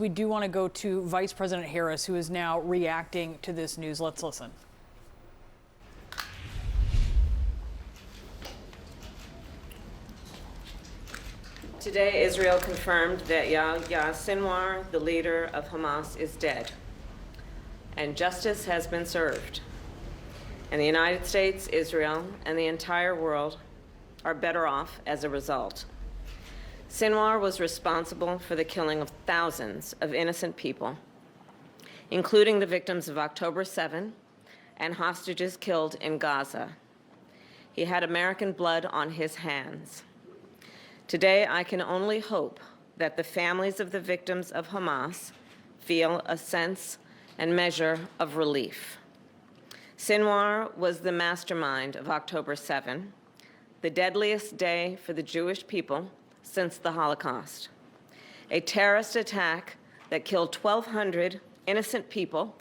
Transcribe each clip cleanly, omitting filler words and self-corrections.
We do want to go to Vice President Harris, who is now reacting to this news. Let's listen. Today, Israel confirmed that Yahya Sinwar, the leader of Hamas, is dead, and justice has been served. And the United States, Israel, and the entire world are better off as a result. Sinwar was responsible for the killing of thousands of innocent people, including the victims of October 7 and hostages killed in Gaza. He had American blood on his hands. Today, I can only hope that the families of the victims of Hamas feel a sense and measure of relief. Sinwar was the mastermind of October 7, the deadliest day for the Jewish people since the Holocaust. A terrorist attack that killed 1,200 innocent people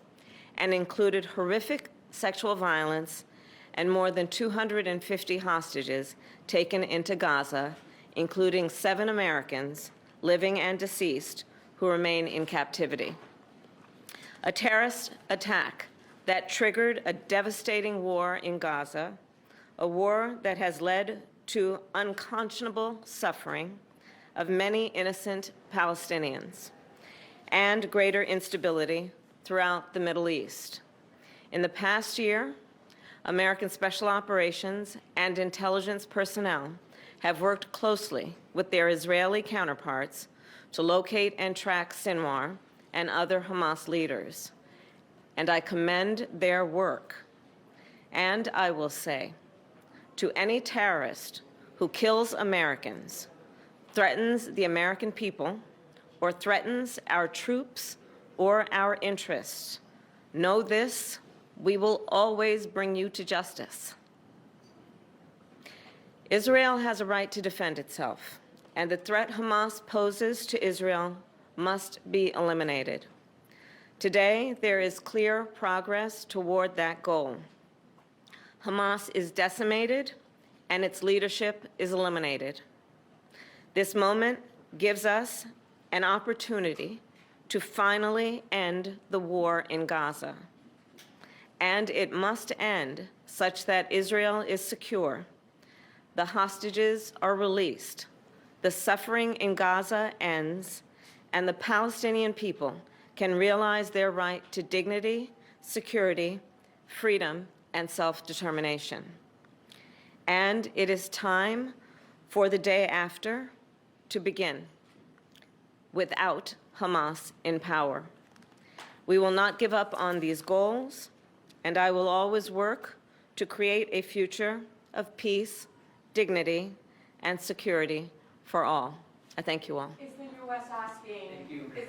and included horrific sexual violence and more than 250 hostages taken into Gaza, including 7 Americans, living and deceased, who remain in captivity. A terrorist attack that triggered a devastating war in Gaza, a war that has led to unconscionable suffering of many innocent Palestinians and greater instability throughout the Middle East. In the past year, American special operations and intelligence personnel have worked closely with their Israeli counterparts to locate and track Sinwar and other Hamas leaders. And I commend their work. And I will say, to any terrorist who kills Americans, threatens the American people, or threatens our troops or our interests, know this: we will always bring you to justice. Israel has a right to defend itself, and the threat Hamas poses to Israel must be eliminated. Today, there is clear progress toward that goal. Hamas is decimated, and its leadership is eliminated. This moment gives us an opportunity to finally end the war in Gaza. And it must end such that Israel is secure, the hostages are released, the suffering in Gaza ends, and the Palestinian people can realize their right to dignity, security, freedom, and self-determination. And it is time for the day after to begin, without Hamas in power. We will not give up on these goals, and I will always work to create a future of peace, dignity, and security for all. I thank you all. Is the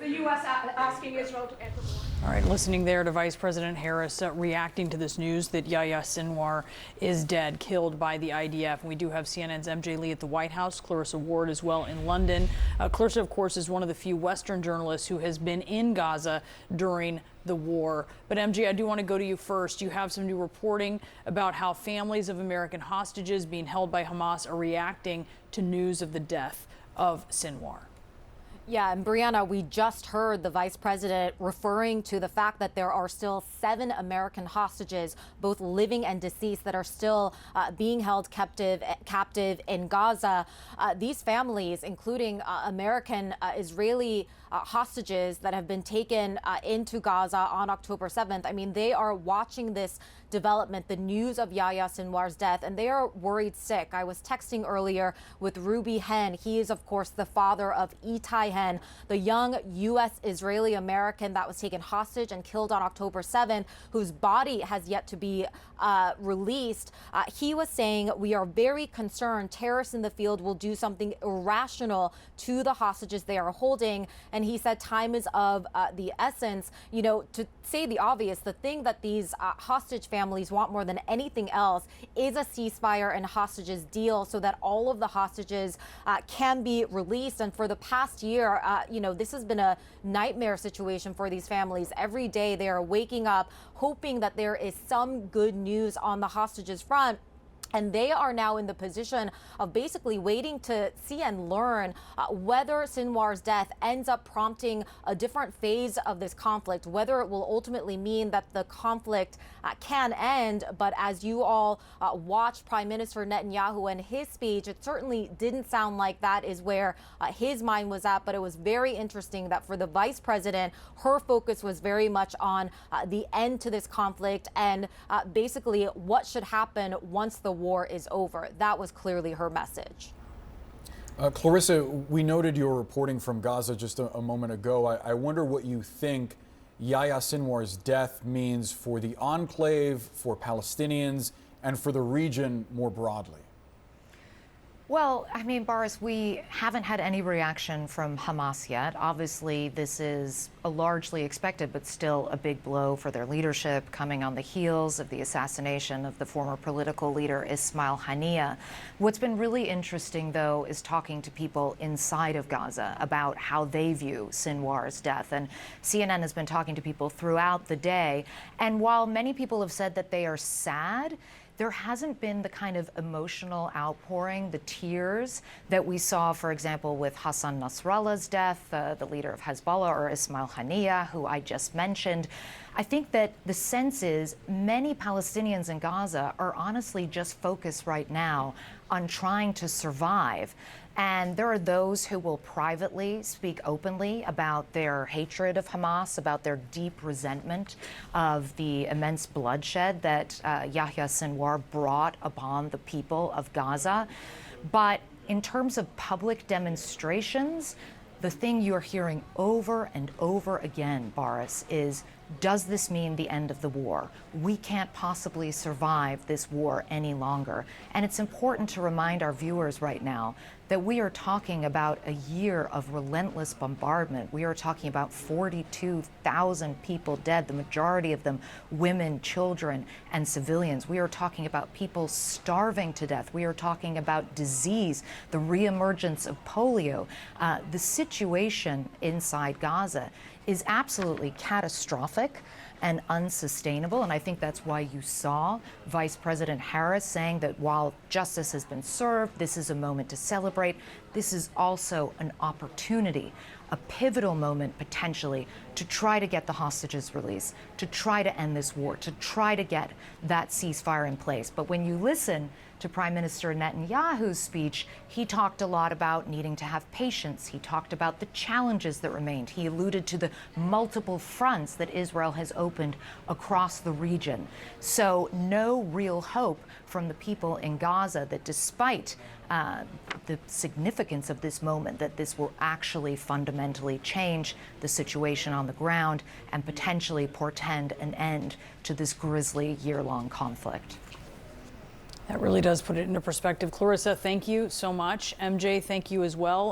U.S. asking Israel to enter war? All right, listening there to Vice President Harris reacting to this news that Yahya Sinwar is dead, killed by the IDF. And we do have CNN's MJ Lee at the White House, Clarissa Ward as well in London. Clarissa, of course, is one of the few Western journalists who has been in Gaza during the war. But MJ, I do want to go to you first. You have some new reporting about how families of American hostages being held by Hamas are reacting to news of the death of Sinwar. Yeah, and Brianna, we just heard the vice president referring to the fact that there are still 7 American hostages, both living and deceased, that are still being held captive in Gaza. These families, including American Israeli hostages that have been taken into Gaza on October 7th, I mean, they are watching this development, the news of Yahya Sinwar's death, and they are worried sick. I was texting earlier with Ruby Hen. He is, of course, the father of Itai Hen, the young U.S.-Israeli American that was taken hostage and killed on October 7th, whose body has yet to be released. He was saying, we are very concerned terrorists in the field will do something irrational to the hostages they are holding. And he said time is of the essence. You know, to say the obvious, the thing that these hostage families want more than anything else is a ceasefire and hostages deal so that all of the hostages can be released. And for the past year, you know, this has been a nightmare situation for these families. Every day they are waking up hoping that there is some good news on the hostages front. And they are now in the position of basically waiting to see and learn whether Sinwar's death ends up prompting a different phase of this conflict, whether it will ultimately mean that the conflict can end. But as you all watched Prime Minister Netanyahu and his speech, it certainly didn't sound like that is where his mind was at. But it was very interesting that for the vice president, her focus was very much on the end to this conflict and basically what should happen once the war is over. That was clearly her message. Clarissa, we noted your reporting from Gaza just a moment ago. I wonder what you think Yahya Sinwar's death means for the enclave, for Palestinians, and for the region more broadly. Well, I mean, Boris, we haven't had any reaction from Hamas yet. Obviously, this is a largely expected, but still a big blow for their leadership, coming on the heels of the assassination of the former political leader Ismail Haniyeh. What's been really interesting, though, is talking to people inside of Gaza about how they view Sinwar's death. And CNN has been talking to people throughout the day. And while many people have said that they are sad, there hasn't been the kind of emotional outpouring, the tears that we saw, for example, with Hassan Nasrallah's death, the leader of Hezbollah, or Ismail Haniyeh, who I just mentioned. I think that the sense is many Palestinians in Gaza are honestly just focused right now on trying to survive. And there are those who will privately speak openly about their hatred of Hamas, about their deep resentment of the immense bloodshed that Yahya Sinwar brought upon the people of Gaza. But in terms of public demonstrations, the thing you're hearing over and over again, Boris, is, does this mean the end of the war? We can't possibly survive this war any longer. And it's important to remind our viewers right now that we are talking about a year of relentless bombardment. We are talking about 42,000 people dead, the majority of them women, children, and civilians. We are talking about people starving to death. We are talking about disease, the reemergence of polio. The situation inside Gaza is absolutely catastrophic and unsustainable. And I think that's why you saw Vice President Harris saying that while justice has been served, this is a moment to celebrate. This is also an opportunity, a pivotal moment potentially to try to get the hostages released, to try to end this war, to try to get that ceasefire in place. But when you listen to Prime Minister Netanyahu's speech, he talked a lot about needing to have patience. He talked about the challenges that remained. He alluded to the multiple fronts that Israel has opened across the region. So no real hope from the people in Gaza that despite the significance of this moment, that this will actually fundamentally change the situation on the ground and potentially portend an end to this grisly year-long conflict. That really does put it into perspective. Clarissa, thank you so much. MJ, thank you as well.